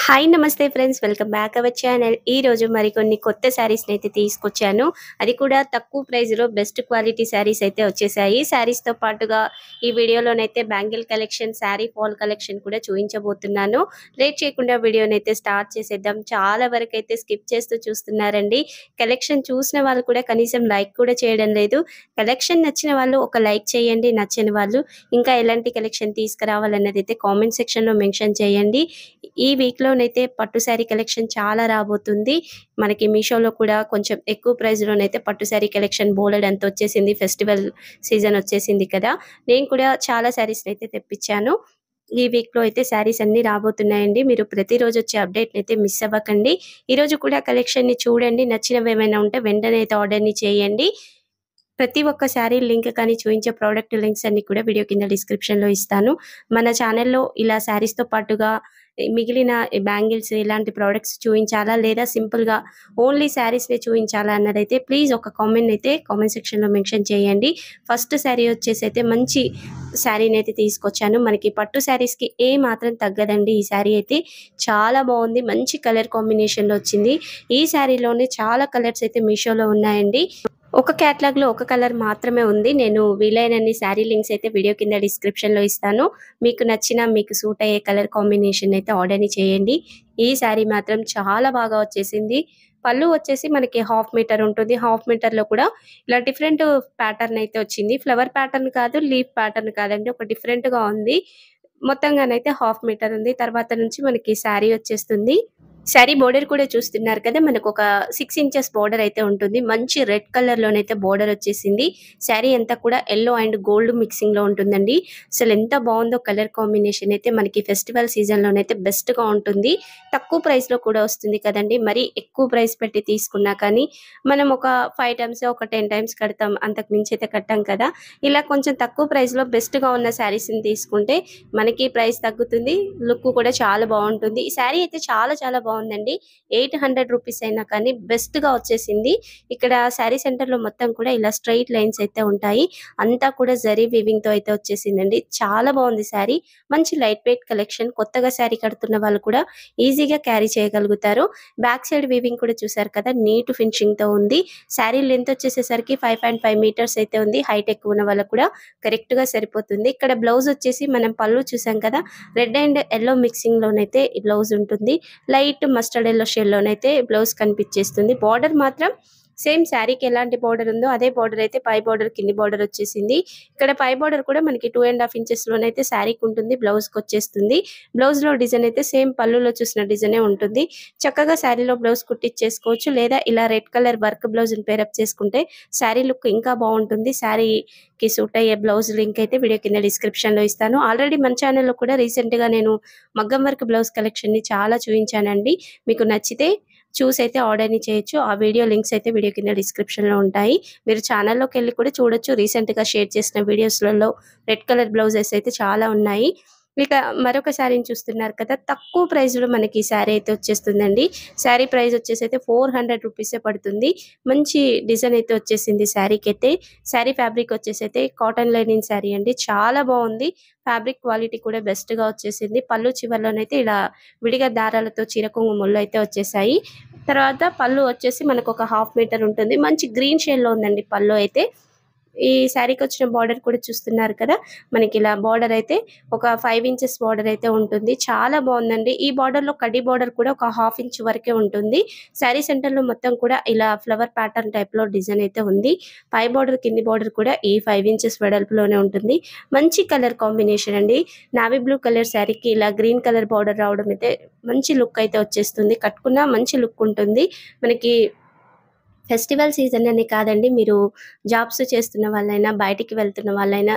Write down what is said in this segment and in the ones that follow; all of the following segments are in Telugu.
హాయ్ నమస్తే friends welcome back our channel. ఈ రోజు మరికొన్ని కొత్త శారీస్‌ని అయితే తీసుకొచ్చాను. అది కూడా తక్కువ ప్రైస్‌లో బెస్ట్ క్వాలిటీ శారీస్ అయితే వచ్చేసాయి. శారీస్‌తో పాటుగా ఈ వీడియోలోనైతే bangle collection, sari fall collection కూడా చూపించబోతున్నాను. లేట్ చేయకుండా వీడియోనైతే స్టార్ట్ చేసేద్దాం. చాలా వరకైతే స్కిప్ చేస్తూ చూస్తున్నారండి. కలెక్షన్ చూసిన వాళ్ళు కూడా కనీసం లైక్ కూడా చేయడం లేదు. కలెక్షన్ నచ్చిన వాళ్ళు ఒక లైక్ చేయండి. నచ్చని వాళ్ళు ఇంకా ఎలాంటి కలెక్షన్ తీసుకురావాలన్నది అయితే కామెంట్ సెక్షన్‌లో మెన్షన్ చేయండి. ఈ వీక్‌లోనైతే పట్టు శారీ కలెక్షన్ చాలా రాబోతుంది. మనకి మీషోలో కూడా కొంచెం ఎక్కువ ప్రైస్‌లోనైతే పట్టు శారీ కలెక్షన్ బోలెడంత వచ్చేసింది. ఫెస్టివల్ సీజన్ వచ్చేసింది కదా! నేను కూడా చాలా శారీస్‌నైతే తెప్పించాను. ఈ వీక్‌లో అయితే శారీస్ అన్నీ రాబోతున్నాయండి. మీరు ప్రతిరోజు వచ్చే అప్డేట్‌నైతే మిస్ అవ్వకండి. ఈరోజు కూడా కలెక్షన్‌ని చూడండి. నచ్చినవి ఏమైనా ఉంటే వెంటనే అయితే ఆర్డర్‌ని చేయండి. ప్రతి ఒక్క శారీ లింక్ కానీ చూయించే ప్రోడక్ట్ లింక్స్ అన్నీ కూడా వీడియో కింద డిస్క్రిప్షన్‌లో ఇస్తాను. మన ఛానెల్‌లో ఇలా శారీస్‌తో పాటుగా మిగిలిన బ్యాంగిల్స్ ఇలాంటి ప్రొడక్ట్స్ చూయించాలా? లేదా సింపుల్‌గా ఓన్లీ శారీస్‌నే చూయించాలా? అన్నదైతే ప్లీజ్ ఒక కామెంట్ అయితే కామెంట్ సెక్షన్‌లో మెన్షన్ చేయండి. ఫస్ట్ శారీ వచ్చేసైతే మంచి శారీనైతే తీసుకొచ్చాను. మనకి పట్టు శారీస్‌కి ఏ మాత్రం తగ్గదండి ఈ శారీ అయితే. చాలా బావుంది. మంచి కలర్ కాంబినేషన్‌లో వచ్చింది. ఈ శారీలోనే చాలా కలర్స్ అయితే మీషోలో ఉన్నాయండి. ఒక క్యాటలాగ్‌లో ఒక కలర్ మాత్రమే ఉంది. నేను వీలైనన్ని శారీ లింక్స్ అయితే వీడియో కింద డిస్క్రిప్షన్‌లో ఇస్తాను. మీకు నచ్చిన, మీకు సూట్ అయ్యే కలర్ కాంబినేషన్ అయితే ఆర్డర్‌ని చేయండి. ఈ శారీ మాత్రం చాలా బాగా వచ్చేసింది. పళ్ళు వచ్చేసి మనకి హాఫ్ మీటర్ ఉంటుంది. హాఫ్ మీటర్‌లో కూడా ఇలా డిఫరెంట్ ప్యాటర్న్ అయితే వచ్చింది. ఫ్లవర్ ప్యాటర్న్ కాదు, లీఫ్ ప్యాటర్న్ కాదండి. ఒక డిఫరెంట్‌గా ఉంది. మొత్తంగానైతే హాఫ్ మీటర్ ఉంది. తర్వాత నుంచి మనకి శారీ వచ్చేస్తుంది. శారీ బోర్డర్ కూడా చూస్తున్నారు కదా! మనకొక 6 ఇంచెస్ బోర్డర్ అయితే ఉంటుంది. మంచి రెడ్ కలర్‌లోనైతే బోర్డర్ వచ్చేసింది. శారీ అంతా కూడా యెల్లో అండ్ గోల్డ్ మిక్సింగ్‌లో ఉంటుందండి. అసలెంత బావుందో కలర్ కాంబినేషన్ అయితే మనకి ఫెస్టివల్ సీజన్‌లోనైతే బెస్ట్‌గా ఉంటుంది. తక్కువ ప్రైస్‌లో కూడా వస్తుంది కదండీ! మరీ ఎక్కువ ప్రైస్ పెట్టి తీసుకున్నా కానీ మనం ఒక 5 టైమ్స్, ఒక 10 టైమ్స్ కడతాం. అంతకు మించి అయితే కట్టం కదా! ఇలా కొంచెం తక్కువ ప్రైస్‌లో బెస్ట్‌గా ఉన్న శారీస్‌ని తీసుకుంటే మనకి ప్రైస్ తగ్గుతుంది. లుక్ కూడా చాలా బావుంటుంది. ఈ శారీ అయితే చాలా చాలా బావుందండి. 800 రూపీస్ అయినా కానీ బెస్ట్‌గా వచ్చేసింది. ఇక్కడ శారీ సెంటర్‌లో మొత్తం కూడా ఇలా స్ట్రెయిట్ లైన్స్ అయితే ఉంటాయి. అంతా కూడా జరీ వీవింగ్‌తో అయితే వచ్చేసిందండి. చాలా బావుంది శారీ. మంచి లైట్ వెయిట్ కలెక్షన్. కొత్తగా శారీ కడుతున్న వాళ్ళు కూడా ఈజీగా క్యారీ చేయగలుగుతారు. బ్యాక్ సైడ్ వీవింగ్ కూడా చూసారు కదా! నీట్ ఫినిషింగ్‌తో ఉంది. శారీ లెంత్ వచ్చేసేసరికి 5.5 మీటర్స్ అయితే ఉంది. హైట్ ఎక్కువ ఉన్న వాళ్ళకి కూడా కరెక్ట్‌గా సరిపోతుంది. ఇక్కడ బ్లౌజ్ వచ్చేసి మనం పళ్ళు చూసాం కదా! రెడ్ అండ్ యెల్లో మిక్సింగ్‌లోనైతే ఈ బ్లౌజ్ ఉంటుంది. లైట్ మస్టర్డ్ యెల్లో షేడ్‌లోనైతే బ్లౌజ్ కనిపించేస్తుంది. బోర్డర్ మాత్రం సేమ్ శారీకి ఎలాంటి బోర్డర్ ఉందో అదే బోర్డర్ అయితే పై బోర్డర్, కింది బోర్డర్ వచ్చేసింది. ఇక్కడ పై బోర్డర్ కూడా మనకి 2.5 ఇంచెస్‌లోనైతే శారీకి ఉంటుంది. బ్లౌజ్‌కొచ్చేస్తుంది. బ్లౌజ్‌లో డిజైన్ అయితే సేమ్ పళ్ళులో చూసిన డిజైనే ఉంటుంది. చక్కగా శారీలో బ్లౌజ్ కుట్టించేసుకోవచ్చు. లేదా ఇలా రెడ్ కలర్ వర్క్ బ్లౌజ్‌ని పేరప్ చేసుకుంటే శారీ లుక్ ఇంకా బావుంటుంది. శారీకి సూట్ అయ్యే బ్లౌజ్ లింక్ అయితే వీడియో కింద డిస్క్రిప్షన్‌లో ఇస్తాను. ఆల్రెడీ మన ఛానెల్‌లో కూడా రీసెంట్‌గా నేను మగ్గం వర్క్ బ్లౌజ్ కలెక్షన్‌ని చాలా చూయించానండి. మీకు నచ్చితే చూసైతే ఆర్డర్‌ని చేయొచ్చు. ఆ వీడియో లింక్స్ అయితే వీడియో కింద డిస్క్రిప్షన్‌లో ఉంటాయి. మీరు ఛానెల్‌లోకెళ్ళి కూడా చూడొచ్చు. రీసెంట్‌గా షేర్ చేసిన వీడియోస్‌లలో రెడ్ కలర్ బ్లౌజెస్ అయితే చాలా ఉన్నాయి. ఇక మరొక శారీని చూస్తున్నారు కదా! తక్కువ ప్రైస్‌లో మనకి ఈ శారీ అయితే వచ్చేస్తుందండి. శారీ ప్రైస్ వచ్చేసైతే 400 రూపీసే పడుతుంది. మంచి డిజైన్ అయితే వచ్చేసింది శారీకైతే. శారీ ఫ్యాబ్రిక్ వచ్చేసైతే కాటన్ లెనిన్ శారీ అండి. చాలా బావుంది. ఫ్యాబ్రిక్ క్వాలిటీ కూడా బెస్ట్‌గా వచ్చేసింది. పళ్ళు చివర్లోనైతే ఇలా విడిగా దారాలతో చీర కొంగు ముళ్ళు అయితే వచ్చేసాయి. తర్వాత పళ్ళు వచ్చేసి మనకొక హాఫ్ మీటర్ ఉంటుంది. మంచి గ్రీన్ షేడ్‌లో ఉందండి పళ్ళు అయితే. ఈ శారీకొచ్చిన బార్డర్ కూడా చూస్తున్నారు కదా! మనకిలా బార్డర్ అయితే ఒక 5 ఇంచెస్ బార్డర్ అయితే ఉంటుంది. చాలా బావుందండి. ఈ బార్డర్‌లో కడ్డీ బార్డర్ కూడా ఒక హాఫ్ ఇంచ్ వరకే ఉంటుంది. శారీ సెంటర్‌లో మొత్తం కూడా ఇలా ఫ్లవర్ ప్యాటర్న్ టైప్‌లో డిజైన్ అయితే ఉంది. పై బార్డర్, కింది బార్డర్ కూడా ఈ 5 ఇంచెస్ వెడల్పులోనే ఉంటుంది. మంచి కలర్ కాంబినేషన్ అండి. నావీ బ్లూ కలర్ శారీకి ఇలా గ్రీన్ కలర్ బార్డర్ రావడం అయితే మంచి లుక్ అయితే వచ్చేస్తుంది. కట్టుకున్నా మంచి లుక్ ఉంటుంది. మనకి ఫెస్టివల్ సీజన్ అనే కాదండి. మీరు జాబ్స్ చేస్తున్న వాళ్ళైనా, బయటికి వెళ్తున్న వాళ్ళైనా,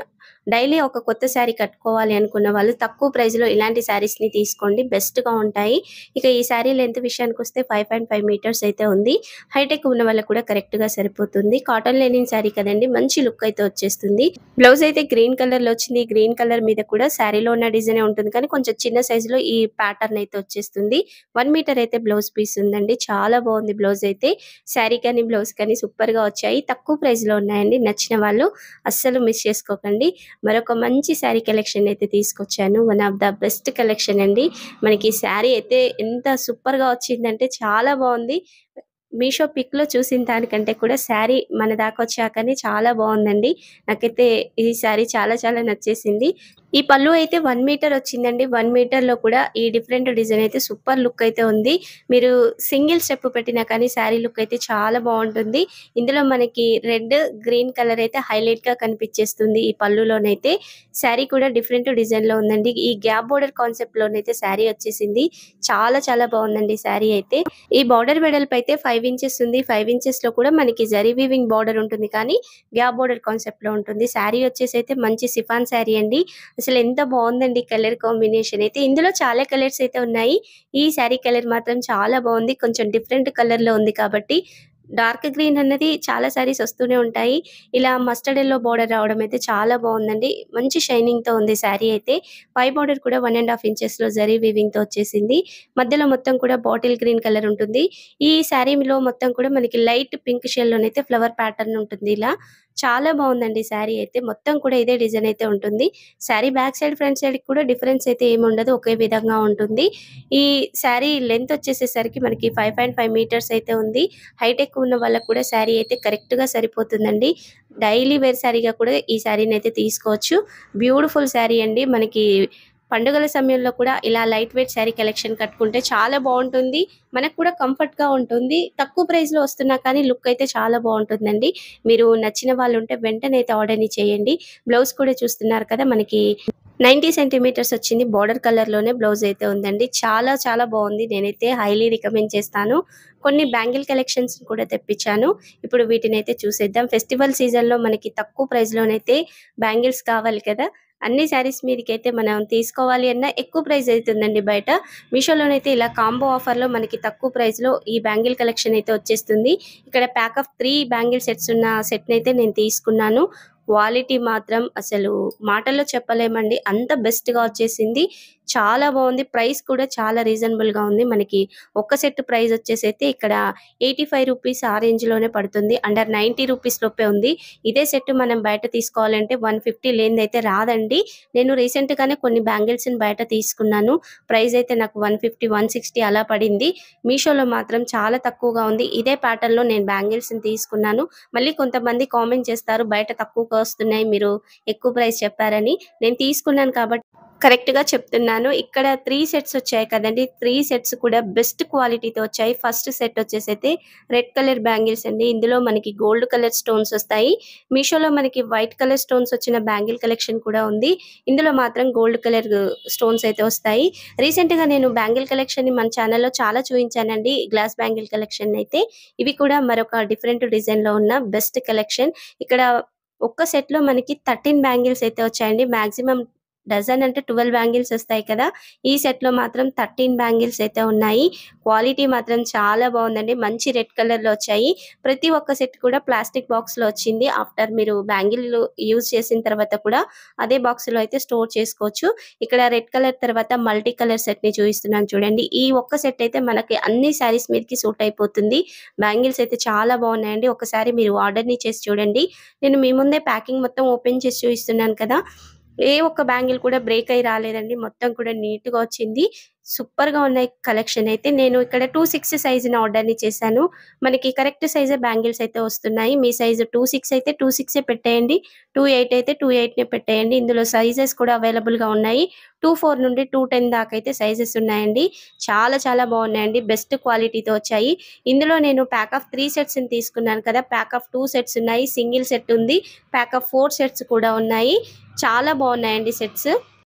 డైలీ ఒక కొత్త శారీ కట్టుకోవాలి అనుకున్న వాళ్ళు తక్కువ ప్రైస్‌లో ఇలాంటి శారీస్‌ని తీసుకోండి. బెస్ట్‌గా ఉంటాయి. ఇక ఈ శారీ లెంత్ విషయానికొస్తే 5.5 మీటర్స్ అయితే ఉంది. హైట్ ఎక్కువ ఉన్న వాళ్ళకి కూడా కరెక్ట్‌గా సరిపోతుంది. కాటన్ లెనిన్ శారీ కదండీ! మంచి లుక్ అయితే వచ్చేస్తుంది. బ్లౌజ్ అయితే గ్రీన్ కలర్‌లో వచ్చింది. గ్రీన్ కలర్ మీద కూడా శారీలో ఉన్న డిజైనే ఉంటుంది. కానీ కొంచెం చిన్న సైజులో ఈ ప్యాటర్న్ అయితే వచ్చేస్తుంది. 1 మీటర్ అయితే బ్లౌజ్ పీస్ ఉందండి. చాలా బావుంది బ్లౌజ్ అయితే. శారీ కానీ, బ్లౌజ్ కానీ సూపర్‌గా వచ్చాయి. తక్కువ ప్రైస్‌లో ఉన్నాయండి. నచ్చిన వాళ్ళు అస్సలు మిస్ చేసుకోకండి. మరొక మంచి శారీ కలెక్షన్ అయితే తీసుకొచ్చాను. One of the best collection అండి. మనకి శారీ అయితే ఎంత సూపర్‌గా వచ్చిందంటే చాలా బావుంది. మీషో పిక్‌లో చూసిన దానికంటే కూడా శారీ మన దాకా వచ్చాకనే చాలా బావుందండి. నాకైతే ఈ శారీ చాలా చాలా నచ్చేసింది. ఈ పల్లు అయితే 1 మీటర్ వచ్చిందండి. 1 మీటర్‌లో కూడా ఈ డిఫరెంట్ డిజైన్ అయితే సూపర్ లుక్ అయితే ఉంది. మీరు సింగిల్ స్టెప్ పెట్టినా కానీ శారీ లుక్ అయితే చాలా బావుంటుంది. ఇందులో మనకి రెడ్, గ్రీన్ కలర్ అయితే హైలైట్‌గా కనిపించేస్తుంది ఈ పల్లులోనైతే. శారీ కూడా డిఫరెంట్ డిజైన్‌లో ఉందండి. ఈ గ్యాప్ బోర్డర్ కాన్సెప్ట్‌లోనైతే శారీ వచ్చేసింది. చాలా చాలా బావుందండి శారీ అయితే. ఈ బార్డర్ వెడల్పు అయితే 5 ఇంచెస్ ఉంది. 5 ఇంచెస్‌లో కూడా మనకి జరీ వీవింగ్ బార్డర్ ఉంటుంది కానీ గ్యాప్ బోర్డర్ కాన్సెప్ట్‌లో ఉంటుంది. శారీ వచ్చేసి అయితే మంచి సిఫాన్ శారీ అండి. అసలు ఎంత బావుందండి కలర్ కాంబినేషన్ అయితే. ఇందులో చాలా కలర్స్ అయితే ఉన్నాయి. ఈ శారీ కలర్ మాత్రం చాలా బావుంది. కొంచెం డిఫరెంట్ కలర్‌లో ఉంది కాబట్టి డార్క్ గ్రీన్ అన్నది చాలా శారీస్ వస్తూనే ఉంటాయి. ఇలా మస్టర్డ్ యెల్లో బోర్డర్ రావడం అయితే చాలా బావుందండి. మంచి షైనింగ్‌తో ఉంది శారీ అయితే. పై బోర్డర్ కూడా 1 ½ ఇంచెస్‌లో జరీ వీవింగ్‌తో వచ్చేసింది. మధ్యలో మొత్తం కూడా బాటిల్ గ్రీన్ కలర్ ఉంటుంది. ఈ శారీలో మొత్తం కూడా మనకి లైట్ పింక్ షేడ్‌లోనైతే ఫ్లవర్ ప్యాటర్న్ ఉంటుంది ఇలా. చాలా బావుందండి శారీ అయితే. మొత్తం కూడా ఇదే డిజైన్ అయితే ఉంటుంది. శారీ బ్యాక్ సైడ్, ఫ్రంట్ సైడ్‌కి కూడా డిఫరెన్స్ అయితే ఏముండదు. ఒకే విధంగా ఉంటుంది. ఈ శారీ లెంత్ వచ్చేసేసరికి మనకి 5.5 మీటర్స్ అయితే ఉంది. హైట్ ఎక్కువ ఉన్న వాళ్ళకి కూడా శారీ అయితే కరెక్ట్‌గా సరిపోతుందండి. డైలీ వేర్ శారీగా కూడా ఈ శారీనైతే తీసుకోవచ్చు. బ్యూటిఫుల్ శారీ అండి. మనకి పండుగల సమయంలో కూడా ఇలా లైట్ వెయిట్ శారీ కలెక్షన్ కట్టుకుంటే చాలా బావుంటుంది. మనకు కూడా కంఫర్ట్‌గా ఉంటుంది. తక్కువ ప్రైస్‌లో వస్తున్నా కానీ లుక్ అయితే చాలా బావుంటుందండి. మీరు నచ్చిన వాళ్ళుంటే వెంటనే అయితే ఆర్డర్‌ని చేయండి. బ్లౌజ్ కూడా చూస్తున్నారు కదా! మనకి 90 సెంటీమీటర్స్ వచ్చింది. బోర్డర్ కలర్‌లోనే బ్లౌజ్ అయితే ఉందండి. చాలా చాలా బావుంది. నేనైతే హైలీ రికమెండ్ చేస్తాను. కొన్ని బ్యాంగిల్ కలెక్షన్స్ కూడా తెప్పించాను. ఇప్పుడు వీటినైతే చూసేద్దాం. ఫెస్టివల్ సీజన్‌లో మనకి తక్కువ ప్రైస్‌లోనైతే బ్యాంగిల్స్ కావాలి కదా! అన్ని శారీస్ మీదకైతే మనం తీసుకోవాలి అన్నా ఎక్కువ ప్రైస్ అయితుందండి బయట. మీషోలోనైతే ఇలా కాంబో ఆఫర్‌లో మనకి తక్కువ ప్రైస్‌లో ఈ బ్యాంగిల్ కలెక్షన్ అయితే వచ్చేస్తుంది. ఇక్కడ ప్యాక్ ఆఫ్ 3 బ్యాంగిల్ సెట్స్ ఉన్న సెట్‌నైతే నేను తీసుకున్నాను. క్వాలిటీ మాత్రం అసలు మాటల్లో చెప్పలేమండి. అంత బెస్ట్‌గా వచ్చేసింది. చాలా బావుంది. ప్రైస్ కూడా చాలా రీజనబుల్‌గా ఉంది. మనకి ఒక్క సెట్ ప్రైస్ వచ్చేసైతే ఇక్కడ రూ. 85 ఆ రేంజ్‌లోనే పడుతుంది. అండర్ రూ. 90 లోపే ఉంది. ఇదే సెట్ మనం బయట తీసుకోవాలంటే 150 లేనిదైతే రాదండి. నేను రీసెంట్‌గానే కొన్ని బ్యాంగిల్స్‌ని బయట తీసుకున్నాను. ప్రైస్ అయితే నాకు 150, 160 అలా పడింది. మీషోలో మాత్రం చాలా తక్కువగా ఉంది. ఇదే ప్యాటర్న్‌లో నేను బ్యాంగిల్స్‌ని తీసుకున్నాను. మళ్ళీ కొంతమంది కామెంట్ చేస్తారు బయట తక్కువగా వస్తున్నాయి. మీరు ఎక్కువ ప్రైస్ చెప్పారని. నేను తీసుకున్నాను కాబట్టి కరెక్ట్‌గా చెప్తున్నాను. ఇక్కడ 3 సెట్స్ వచ్చాయి కదండీ! 3 సెట్స్ కూడా బెస్ట్ క్వాలిటీతో వచ్చాయి. ఫస్ట్ సెట్ వచ్చేసైతే రెడ్ కలర్ బ్యాంగిల్స్ అండి. ఇందులో మనకి గోల్డ్ కలర్ స్టోన్స్ వస్తాయి. మీషోలో మనకి వైట్ కలర్ స్టోన్స్ వచ్చిన బ్యాంగిల్ కలెక్షన్ కూడా ఉంది. ఇందులో మాత్రం గోల్డ్ కలర్ స్టోన్స్ అయితే వస్తాయి. రీసెంట్‌గా నేను బ్యాంగిల్ కలెక్షన్‌ని మన ఛానెల్‌లో చాలా చూయించానండి. గ్లాస్ బ్యాంగిల్ కలెక్షన్ అయితే. ఇవి కూడా మరొక డిఫరెంట్ డిజైన్‌లో ఉన్న బెస్ట్ కలెక్షన్. ఇక్కడ ఒక్క సెట్‌లో మనకి 13 బ్యాంగిల్స్ అయితే వచ్చాయండి. మాక్సిమం డజన్ అంటే 12 బ్యాంగిల్స్ వస్తాయి కదా! ఈ సెట్‌లో మాత్రం 13 బ్యాంగిల్స్ అయితే ఉన్నాయి. క్వాలిటీ మాత్రం చాలా బావుందండి. మంచి రెడ్ కలర్‌లో వచ్చాయి. ప్రతి ఒక్క సెట్ కూడా ప్లాస్టిక్ బాక్స్‌లో వచ్చింది. ఆఫ్టర్ మీరు బ్యాంగిల్ యూజ్ చేసిన తర్వాత కూడా అదే బాక్స్‌లో అయితే స్టోర్ చేసుకోవచ్చు. ఇక్కడ రెడ్ కలర్ తర్వాత మల్టీ కలర్ సెట్‌ని చూపిస్తున్నాను చూడండి. ఈ ఒక్క సెట్ అయితే మనకి అన్ని శారీస్ మీదకి సూట్ అయిపోతుంది. బ్యాంగిల్స్ అయితే చాలా బావున్నాయండి. ఒకసారి మీరు ఆర్డర్‌ని చేసి చూడండి. నేను మీ ముందే ప్యాకింగ్ మొత్తం ఓపెన్ చేసి చూపిస్తున్నాను కదా! ఏ ఒక్క బ్యాంగిల్ కూడా బ్రేక్ అయ్యి రాలేదండి. మొత్తం కూడా నీట్‌గా వచ్చింది. సూపర్‌గా ఉన్నాయి కలెక్షన్ అయితే. నేను ఇక్కడ 26 సైజ్‌ని ఆర్డర్‌ని చేశాను. మనకి కరెక్ట్ సైజే బ్యాంగిల్స్ అయితే వస్తున్నాయి. మీ సైజ్ 26 అయితే 26 పెట్టేయండి. 28 అయితే 28 పెట్టేయండి. ఇందులో సైజెస్ కూడా అవైలబుల్‌గా ఉన్నాయి. 24 నుండి 210 దాకా అయితే సైజెస్ ఉన్నాయండి. చాలా చాలా బాగున్నాయండి. బెస్ట్ క్వాలిటీతో వచ్చాయి. ఇందులో నేను ప్యాక్ ఆఫ్ 3 సెట్స్‌ని తీసుకున్నాను కదా! ప్యాక్ ఆఫ్ 2 సెట్స్ ఉన్నాయి. సింగిల్ సెట్ ఉంది. ప్యాక్ ఆఫ్ 4 సెట్స్ కూడా ఉన్నాయి. చాలా బాగున్నాయండి సెట్స్.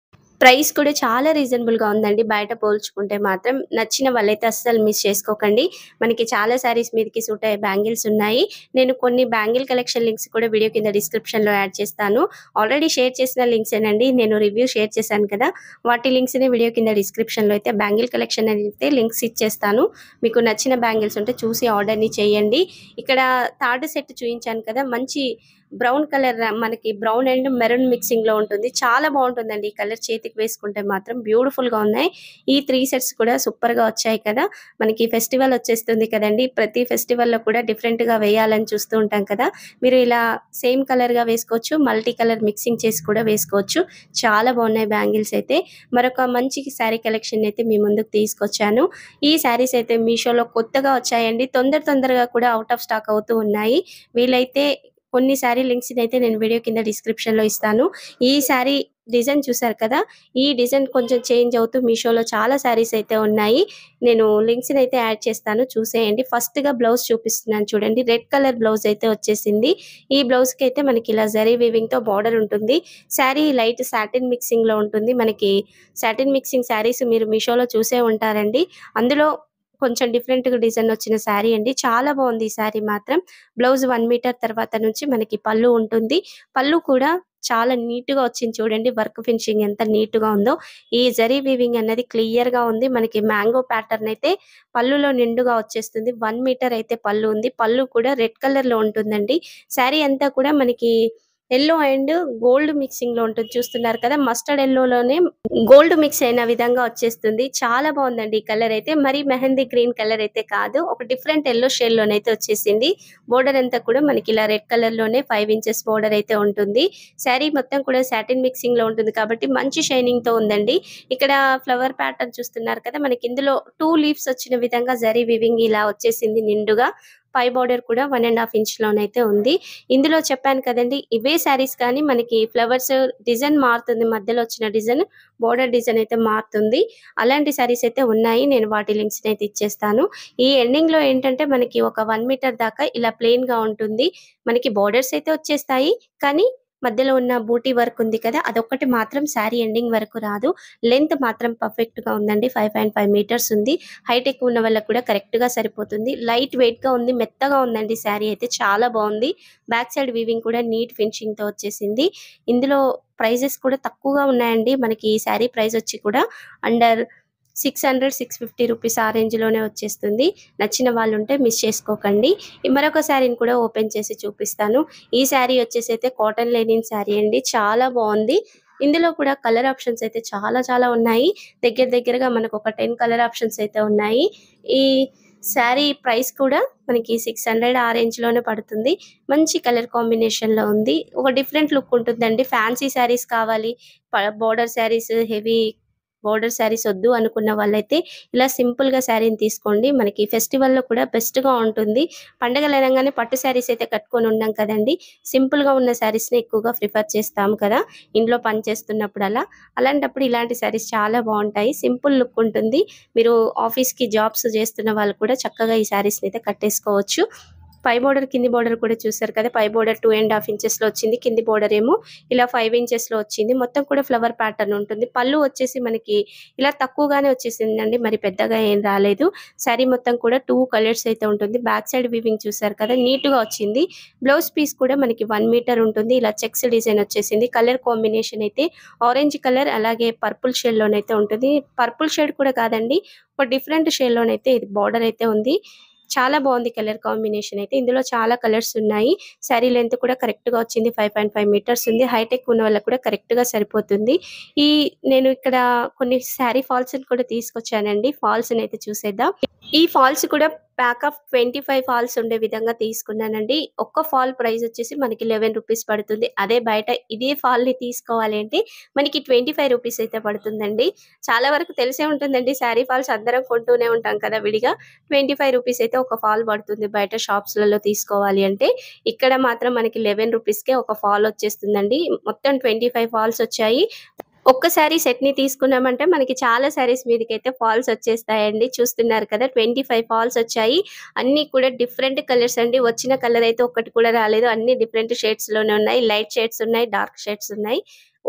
ప్రైస్ కూడా చాలా రీజనబుల్‌గా ఉందండి. బయట పోల్చుకుంటే మాత్రం. నచ్చిన వాళ్ళైతే అస్సలు మిస్ చేసుకోకండి. మనకి చాలా శారీస్ మీదకి సూట్ అయ్యే బ్యాంగిల్స్ ఉన్నాయి. నేను కొన్ని బ్యాంగిల్ కలెక్షన్ లింక్స్ కూడా వీడియో కింద డిస్క్రిప్షన్‌లో యాడ్ చేస్తాను. ఆల్రెడీ షేర్ చేసిన లింక్సేనండి. నేను రివ్యూ షేర్ చేశాను కదా! వాటి లింక్స్‌ని వీడియో కింద డిస్క్రిప్షన్‌లో అయితే బ్యాంగిల్ కలెక్షన్ అయితే లింక్స్ ఇచ్చేస్తాను. మీకు నచ్చిన బ్యాంగిల్స్ ఉంటే చూసి ఆర్డర్‌ని చేయండి. ఇక్కడ థర్డ్ సెట్ చూయించాను కదా! మంచి బ్రౌన్ కలర్ మనకి బ్రౌన్ అండ్ మెరూన్ మిక్సింగ్ లో ఉంటుంది. చాలా బాగుంటుందండి ఈ కలర్. చేతికి వేసుకుంటే మాత్రం బ్యూటిఫుల్ గా ఉన్నాయి. ఈ 3 సెట్స్ కూడా సూపర్ గా వచ్చాయి కదా. మనకి ఫెస్టివల్ వచ్చేస్తుంది కదండి. ప్రతి ఫెస్టివల్ లో కూడా డిఫరెంట్ గా వేయాలని చూస్తూ ఉంటాం కదా. మీరు ఇలా సేమ్ కలర్ గా వేసుకోవచ్చు, మల్టీ కలర్ మిక్సింగ్ చేసి కూడా వేసుకోవచ్చు. చాలా బాగున్నాయి బ్యాంగిల్స్ అయితే. మరొక మంచి శారీ కలెక్షన్ అయితే మీ ముందుకు తీసుకొచ్చాను. ఈ శారీస్ అయితే మీషోలో కొత్తగా వచ్చాయండి. తొందరగా కూడా అవుట్ ఆఫ్ స్టాక్ అవుతూ ఉన్నాయి. వీలైతే కొన్ని శారీ లింక్స్ అయితే నేను వీడియో కింద డిస్క్రిప్షన్ లో ఇస్తాను. ఈ శారీ డిజైన్ చూసారు కదా. ఈ డిజైన్ కొంచెం చేంజ్ అవుతూ మీషోలో చాలా శారీస్ అయితే ఉన్నాయి. నేను లింక్స్ అయితే యాడ్ చేస్తాను, చూసేయండి. ఫస్ట్ గా బ్లౌజ్ చూపిస్తున్నాను చూడండి. రెడ్ కలర్ బ్లౌజ్ అయితే వచ్చేసింది. ఈ బ్లౌజ్ కి అయితే మనకి ఇలా జరీ వీవింగ్ తో బార్డర్ ఉంటుంది. శారీ లైట్ సాటిన్ మిక్సింగ్ లో ఉంటుంది. మనకి సాటిన్ మిక్సింగ్ శారీస్ మీరు మీషోలో చూసే ఉంటారండి. అందులో కొంచెం డిఫరెంట్ గా డిజైన్ వచ్చిన శారీ అండి. చాలా బాగుంది ఈ శారీ మాత్రం. బ్లౌజ్ 1 మీటర్ తర్వాత నుంచి మనకి పళ్ళు ఉంటుంది. పళ్ళు కూడా చాలా నీట్ గా వచ్చింది చూడండి. వర్క్ ఫినిషింగ్ ఎంత నీట్ గా ఉందో. ఈ జరీ వీవింగ్ అన్నది క్లియర్ గా ఉంది. మనకి మ్యాంగో ప్యాటర్న్ అయితే పళ్ళులో నిండుగా వచ్చేస్తుంది. 1 మీటర్ అయితే పళ్ళు ఉంది. పళ్ళు కూడా రెడ్ కలర్ లో ఉంటుందండి. శారీ అంతా కూడా మనకి ఎల్లో అండ్ గోల్డ్ మిక్సింగ్ లో ఉంటుంది. చూస్తున్నారు కదా, మస్టర్డ్ ఎల్లో లోనే గోల్డ్ మిక్స్ అయిన విధంగా వచ్చేస్తుంది. చాలా బాగుందండి ఈ కలర్ అయితే. మరి మెహందీ గ్రీన్ కలర్ అయితే కాదు, ఒక డిఫరెంట్ ఎల్లో షేడ్ లోనైతే వచ్చేసింది. బోర్డర్ అంతా కూడా మనకి ఇలా రెడ్ కలర్ లోనే 5 ఇంచెస్ బోర్డర్ అయితే ఉంటుంది. శారీ మొత్తం కూడా సాటిన్ మిక్సింగ్ లో ఉంటుంది కాబట్టి మంచి షైనింగ్ తో ఉందండి. ఇక్కడ ఫ్లవర్ ప్యాటర్న్ చూస్తున్నారు కదా, మనకి ఇందులో 2 లీవ్స్ వచ్చిన విధంగా జరీ వివింగ్ ఇలా వచ్చేసింది నిండుగా. పై బోర్డర్ కూడా 1.5 ఇంచ్ లోనైతే ఉంది. ఇందులో చెప్పాను కదండి, ఇవే శారీస్ కానీ మనకి ఫ్లవర్స్ డిజైన్ మారుతుంది. మధ్యలో వచ్చిన డిజైన్ బోర్డర్ డిజైన్ అయితే మారుతుంది. అలాంటి శారీస్ అయితే ఉన్నాయి. నేను వాటి లింక్స్ అయితే ఇచ్చేస్తాను. ఈ ఎండింగ్ లో ఏంటంటే మనకి ఒక 1 మీటర్ దాకా ఇలా ప్లెయిన్ గా ఉంటుంది. మనకి బోర్డర్స్ అయితే వచ్చేస్తాయి, కానీ మధ్యలో ఉన్న బూటీ వర్క్ ఉంది కదా, అదొక్కటి మాత్రం శారీ ఎండింగ్ వరకు రాదు. లెంత్ మాత్రం పర్ఫెక్ట్ గా ఉందండి. 5.5 మీటర్స్ ఉంది. హైట్ ఎక్కువ ఉన్న వాళ్ళకి కూడా కరెక్ట్ గా సరిపోతుంది. లైట్ వెయిట్ గా ఉంది, మెత్తగా ఉందండి శారీ అయితే. చాలా బాగుంది. బ్యాక్ సైడ్ వీవింగ్ కూడా నీట్ ఫినిషింగ్ తో వచ్చేసింది. ఇందులో ప్రైజెస్ కూడా తక్కువగా ఉన్నాయండి. మనకి ఈ శారీ ప్రైస్ వచ్చి కూడా అండర్ 600-650 రూపీస్ ఆ రేంజ్ లోనే వచ్చేస్తుంది. నచ్చిన వాళ్ళు ఉంటే మిస్ చేసుకోకండి. మరొక శారీని కూడా ఓపెన్ చేసి చూపిస్తాను. ఈ శారీ వచ్చేసి అయితే కాటన్ లెనిన్ శారీ అండి. చాలా బాగుంది. ఇందులో కూడా కలర్ ఆప్షన్స్ అయితే చాలా ఉన్నాయి. దగ్గరగా మనకు ఒక 10 కలర్ ఆప్షన్స్ అయితే ఉన్నాయి. ఈ శారీ ప్రైస్ కూడా మనకి 600 ఆ రేంజ్ లోనే పడుతుంది. మంచి కలర్ కాంబినేషన్ లో ఉంది. ఒక డిఫరెంట్ లుక్ ఉంటుందండి. ఫ్యాన్సీ శారీస్ కావాలి, border saris, heavy border saris వద్దు అనుకున్న వాళ్ళైతే ఇలా సింపుల్ గా శారీని తీసుకోండి. మనకి ఫెస్టివల్ లో కూడా బెస్ట్ గా ఉంటుంది. పండగలు అనగానే పట్టు శారీస్ అయితే కట్టుకొని ఉన్నాం కదండి. సింపుల్ గా ఉన్న శారీస్ ని ఎక్కువగా ప్రిఫర్ చేస్తాం కదా ఇంట్లో పని చేస్తున్నప్పుడు. అలాంటప్పుడు ఇలాంటి శారీస్ చాలా బాగుంటాయి. సింపుల్ లుక్ ఉంటుంది. మీరు ఆఫీస్ కి జాబ్స్ చేస్తున్న వాళ్ళు కూడా చక్కగా ఈ శారీస్ అయితే కట్టేసుకోవచ్చు. పై బోర్డర్ కింది బోర్డర్ కూడా చూసారు కదా. పై బోర్డర్ 2.5 ఇంచెస్ లో వచ్చింది. కింది బోర్డర్ ఏమో ఇలా 5 ఇంచెస్ లో వచ్చింది. మొత్తం కూడా ఫ్లవర్ ప్యాటర్న్ ఉంటుంది. పళ్ళు వచ్చేసి మనకి ఇలా తక్కువగానే వచ్చేసిందండి, మరి పెద్దగా ఏం రాలేదు. శారీ మొత్తం కూడా 2 కలర్స్ అయితే ఉంటుంది. బ్యాక్ సైడ్ వీవింగ్ చూసారు కదా, నీట్ గా వచ్చింది. బ్లౌజ్ పీస్ కూడా మనకి 1 మీటర్ ఉంటుంది. ఇలా చెక్స్ డిజైన్ వచ్చేసింది. కలర్ కాంబినేషన్ అయితే ఆరెంజ్ కలర్ అలాగే పర్పుల్ షేడ్ లోనైతే ఉంటుంది. పర్పుల్ షేడ్ కూడా కాదండి, ఒక డిఫరెంట్ షేడ్ లోనైతే ఇది బార్డర్ అయితే ఉంది. చాలా బాగుంది కలర్ కాంబినేషన్ అయితే. ఇందులో చాలా కలర్స్ ఉన్నాయి. శారీ లెంత్ కూడా కరెక్ట్ గా వచ్చింది. 5.5 మీటర్స్ ఉంది. హైట్ ఎక్కువ ఉన్న వాళ్ళకి కూడా కరెక్ట్ గా సరిపోతుంది. నేను ఇక్కడ కొన్ని శారీ ఫాల్స్ కూడా తీసుకొచ్చానండి. ఫాల్స్ అయితే చూసేద్దాం. ఈ ఫాల్స్ కూడా ప్యాక్ ఆఫ్ 25 ఫాల్స్ ఉండే విధంగా తీసుకున్నానండి. ఒక్క ఫాల్ ప్రైస్ వచ్చేసి మనకి 11 రూపీస్ పడుతుంది. అదే బయట ఇదే ఫాల్ ని తీసుకోవాలి అంటే మనకి 25 రూపీస్ అయితే పడుతుందండి. చాలా వరకు తెలిసే ఉంటుందండి, శారీ ఫాల్స్ అందరం కొంటూనే ఉంటాం కదా విడిగా. 25 రూపీస్ అయితే ఒక ఫాల్ పడుతుంది బయట షాప్స్ లలో తీసుకోవాలి అంటే. ఇక్కడ మాత్రం మనకి 11 రూపీస్ కే ఒక ఫాల్ వచ్చేస్తుందండి. మొత్తం 25 ఫాల్స్ వచ్చాయి. ఒక్కసారి సెట్ ని తీసుకున్నామంటే మనకి చాలా శారీస్ మీదకైతే ఫాల్స్ వచ్చేస్తాయండి. చూస్తున్నారు కదా, 25 ఫాల్స్ వచ్చాయి. అన్ని కూడా డిఫరెంట్ కలర్స్ అండి. వచ్చిన కలర్ అయితే ఒక్కటి కూడా రాలేదు. అన్ని డిఫరెంట్ షేడ్స్ లోనే ఉన్నాయి. లైట్ షేడ్స్ ఉన్నాయి, డార్క్ షేడ్స్ ఉన్నాయి.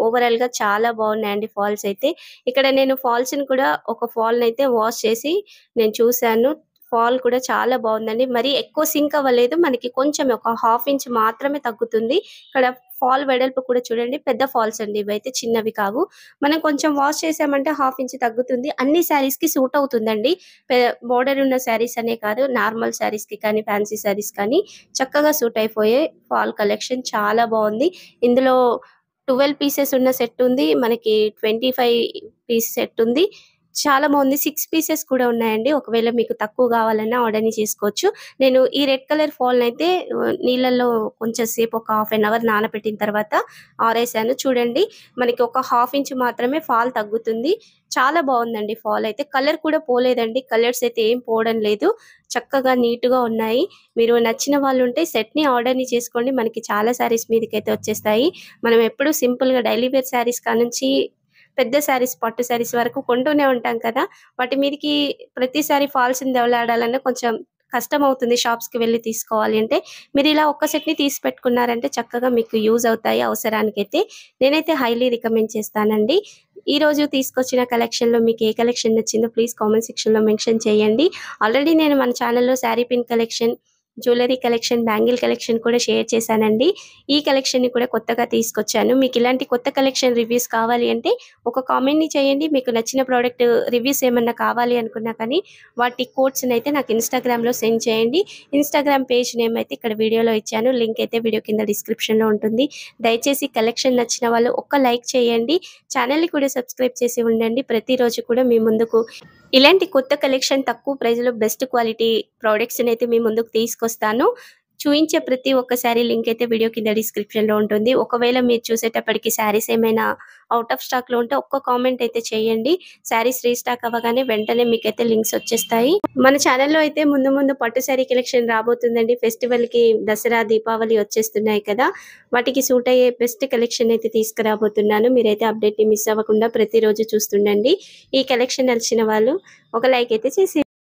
ఓవరాల్ గా చాలా బాగున్నాయండి ఫాల్స్ అయితే. ఇక్కడ నేను ఫాల్స్ ని కూడా ఒక ఫాల్ అయితే వాష్ చేసి నేను చూసాను. ఫాల్ కూడా చాలా బాగుందండి. మరి ఎక్కువ సింక్ అవ్వలేదు. మనకి కొంచెం ఒక హాఫ్ ఇంచ్ మాత్రమే తగ్గుతుంది. ఇక్కడ ఫాల్ వెడల్పు కూడా చూడండి, పెద్ద ఫాల్స్ అండి ఇవైతే, చిన్నవి కావు. మనం కొంచెం వాష్ చేసామంటే హాఫ్ ఇంచ్ తగ్గుతుంది. అన్ని శారీస్‌కి సూట్ అవుతుందండి. బోర్డర్ ఉన్న శారీస్ అనే కాదు, నార్మల్ శారీస్‌కి కానీ, ఫ్యాన్సీ శారీస్ కానీ చక్కగా సూట్ అయిపోయే ఫాల్ కలెక్షన్ చాలా బాగుంది. ఇందులో 12 పీసెస్ ఉన్న సెట్ ఉంది. మనకి 25 పీస్ సెట్ ఉంది. చాలా బాగుంది. 6 పీసెస్ కూడా ఉన్నాయండి. ఒకవేళ మీకు తక్కువ కావాలన్నా ఆర్డర్‌ని చేసుకోవచ్చు. నేను ఈ రెడ్ కలర్ ఫాల్‌నయితే నీళ్ళల్లో కొంచెం సేపు ఒక హాఫ్ ఎన్ అవర్ నానబెట్టిన తర్వాత ఆరేసాను. చూడండి, మనకి ఒక హాఫ్ ఇంచ్ మాత్రమే ఫాల్ తగ్గుతుంది. చాలా బాగుందండి ఫాల్ అయితే. కలర్ కూడా పోలేదండి. కలర్స్ అయితే ఏం పోవడం లేదు. చక్కగా నీట్‌గా ఉన్నాయి. మీరు నచ్చిన వాళ్ళుంటే సెట్‌ని ఆర్డర్‌ని చేసుకోండి. మనకి చాలా శారీస్ మీదకైతే వచ్చేస్తాయి. మనం ఎప్పుడు సింపుల్‌గా డైలీ వేర్ శారీస్ కానుంచి పెద్ద శారీస్, పట్టు శారీస్ వరకు కొంటూనే ఉంటాం కదా! వాటి మీదకి ప్రతిసారి ఫాల్స్‌ని దెవలాడాలన్నా కొంచెం కష్టమవుతుంది షాప్స్‌కి వెళ్లి తీసుకోవాలి అంటే. మీరిలా ఒక్క సెట్‌ని తీసి పెట్టుకున్నారంటే చక్కగా మీకు యూజ్ అవుతాయి అవసరానికైతే. నేనైతే హైలీ రికమెండ్ చేస్తానండి. ఈరోజు తీసుకొచ్చిన కలెక్షన్‌లో మీకు ఏ కలెక్షన్ నచ్చిందో ప్లీజ్ కామెంట్ సెక్షన్‌లో మెన్షన్ చేయండి. ఆల్రెడీ నేను మన ఛానెల్‌లో sari pin collection, jewellery collection, bangle collection కూడా షేర్ చేశానండి. ఈ కలెక్షన్‌ని కూడా కొత్తగా తీసుకొచ్చాను. మీకు ఇలాంటి కొత్త కలెక్షన్ రివ్యూస్ కావాలి అంటే ఒక కామెంట్‌ని చేయండి. మీకు నచ్చిన ప్రోడక్ట్ రివ్యూస్ ఏమన్నా కావాలి అనుకున్నా కానీ వాటి కోడ్స్‌నైతే నాకు ఇన్‌స్టాగ్రామ్‌లో సెండ్ చేయండి. ఇన్‌స్టాగ్రామ్ పేజ్ నేమ్ అయితే ఇక్కడ వీడియోలో ఇచ్చాను. లింక్ అయితే వీడియో కింద డిస్క్రిప్షన్‌లో ఉంటుంది. దయచేసి కలెక్షన్ నచ్చిన వాళ్ళు ఒక్క లైక్ చేయండి. ఛానెల్‌ని కూడా సబ్స్క్రైబ్ చేసి ఉండండి. ప్రతిరోజు కూడా మీ ముందుకు ఇలాంటి కొత్త కలెక్షన్, తక్కువ ప్రైస్‌లో బెస్ట్ క్వాలిటీ ప్రొడక్ట్స్‌నైతే మీ ముందుకు తీసుకొస్తాను. చూయించే ప్రతి ఒక్క శారీ లింక్ అయితే వీడియో కింద డిస్క్రిప్షన్‌లో ఉంటుంది. ఒకవేళ మీరు చూసేటప్పటికి శారీస్ ఏమైనా ఔట్ ఆఫ్ స్టాక్‌లో ఉంటే ఒక్క కామెంట్ అయితే చేయండి. శారీస్ రీస్టాక్ అవ్వగానే వెంటనే మీకైతే లింక్స్ వచ్చేస్తాయి. మన ఛానెల్‌లో అయితే ముందు ముందు పట్టు శారీ కలెక్షన్ రాబోతుందండి. ఫెస్టివల్‌కి దసరా, దీపావళి వచ్చేస్తున్నాయి కదా! వాటికి సూట్ అయ్యే బెస్ట్ కలెక్షన్ అయితే తీసుకురాబోతున్నాను. మీరైతే అప్డేట్‌ని మిస్ అవ్వకుండా ప్రతిరోజు చూస్తుండండి. ఈ కలెక్షన్ నచ్చిన వాళ్ళు ఒక లైక్ అయితే చేసి